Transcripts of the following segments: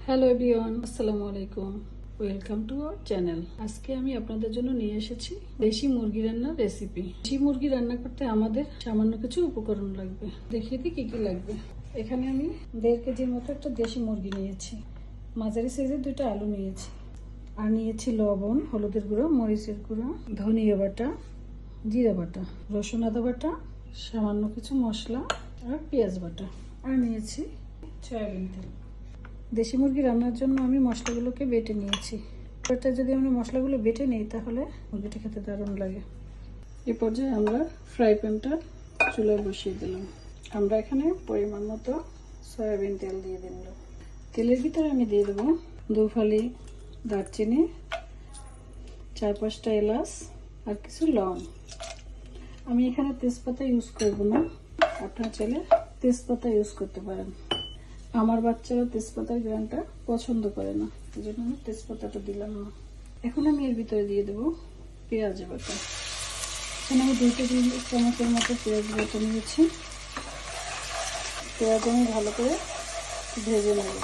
Hello everyone, আসসালামু আলাইকুম। Welcome to our channel. আজকে আমি আপনাদের জন্য নিয়ে এসেছি দেশি মুরগি রান্নার রেসিপি। দেশি মুরগি রান্না করতে আমাদের সামান্য কিছু উপকরণ লাগবে। দেখিয়ে দিই কি কি লাগবে। এখানে আমি 1.5 কেজির মতো একটা দেশি মুরগি নিয়েছি, মাঝারি সাইজের 2টা আলু নিয়েছি, আর নিয়েছি লবণ, হলুদের গুঁড়ো, মরিচের গুঁড়ো, ধনিয়া বাটা, জিরা বাটা, রসুন আদা বাটা, সামান্য কিছু মশলা আর পেঁয়াজ বাটা, আর নিয়েছি সয়াবিন তেল। দেশি মুরগি রান্নার জন্য আমি মশলাগুলোকে বেটে নিয়েছি। এবারটা যদি আমরা মশলাগুলো বেটে নিই তাহলে মুরগিটা খেতে দারুণ লাগে। এই পর্যায়ে আমরা ফ্রাই প্যানটা চুলায় বসিয়ে দিলাম। আমরা এখানে পরিমাণ মতো সয়াবিন তেল দিয়ে দিলাম। তেলের ভিতরে আমি দিয়ে দেবো 2 ফালি দারচিনি, 4-5টা এলাচ আর কিছু লং। আমি এখানে তেজপাতা ইউজ করব না, আপনারা চাইলে তেজপাতা ইউজ করতে পারেন। আমার বাচ্চারা তেজপাতার গ্রানটা পছন্দ করে না, এই জন্য আমি তেজপাতাটা দিলাম না। এখন আমি এর ভিতরে দিয়ে দেবো পেঁয়াজ বাটা। এখানে আমি 2 টেবিল চামচের মতো পেঁয়াজ বাটা নিয়েছি। পেঁয়াজ আমি ভালো করে ভেজে নেব।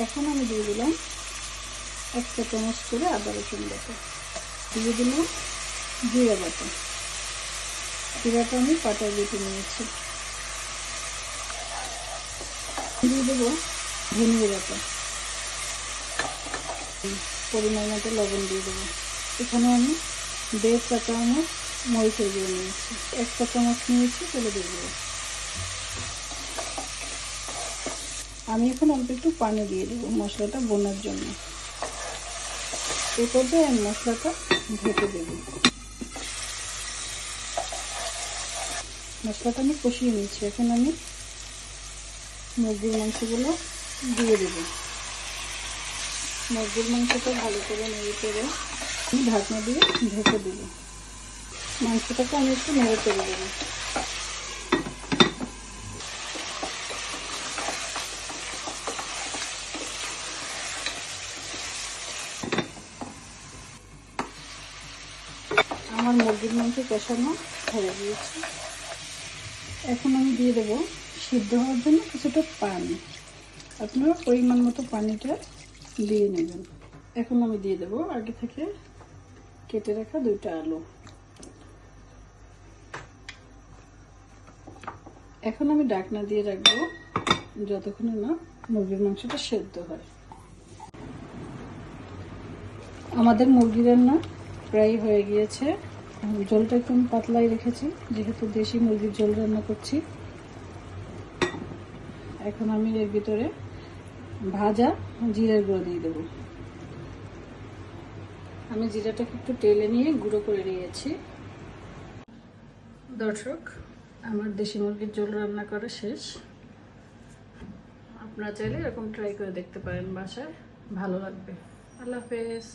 এখন আমি দিয়ে দিলাম 1 চা চামচ করে আদা রসুন বাটা, দিয়ে দিলাম জিরা বাটা। জিরাটা আমি পাটায় বেটে নিয়েছি। দিয়ে দেবো ধনিয়া বাটা, পরিমাণ মতো লবণ দিয়ে দেবো। এখানে আমি 1.5 চা চামচ মরিচের গুঁড়ো নিয়েছি, 1 চা চামচ নিয়েছি ফেলে দিয়ে দেবো। আমি এখন অল্প একটু পানি দিয়ে দেবো মশলাটা বোনার জন্য। এই পর্যায়ে আমি মশলাটা ঢেকে দেবো। মশলাটা আমি কষিয়ে নিয়েছি। এখন আমি মুরগির মাংসগুলো দিয়ে দেবো। মুরগির মাংসটা ভালো করে নেড়ে চেড়ে আমি ঢাকনা দিয়ে ঢেকে দেবো। মাংসটাকে আমি একটু নেড়ে চেড়ে দেবো। আমার মুরগির মাংস কষানো হয়ে গিয়েছে। এখন আমি দিয়ে দেবো সিদ্ধ হওয়ার জন্য কিছুটা পানি। আপনারা পরিমাণ মতো পানিটা দিয়ে নেবেন। এখন আমি দিয়ে দেবো আগে থেকে কেটে রাখা 2টা আলু। এখন আমি ঢাকনা দিয়ে রাখবো যতক্ষণে না মুরগির মাংসটা সেদ্ধ হয়। আমাদের মুরগি রান্না প্রায় হয়ে গিয়েছে। ঝোলটা একটু পাতলাই রেখেছি, যেহেতু দেশি মুরগির ঝোল রান্না করছি। এখন আমি এর ভিতরে ভাজা জিরার গুঁড়ো দিয়ে দেবো। আমি জিরাটাকে একটু টেলে নিয়ে গুঁড়ো করে নিয়েছি। দর্শক, আমার দেশি মুরগির ঝোল রান্না করা শেষ। আপনারা চাইলে এরকম ট্রাই করে দেখতে পারেন বাসায়, ভালো লাগবে। আল্লাহ হাফেজ।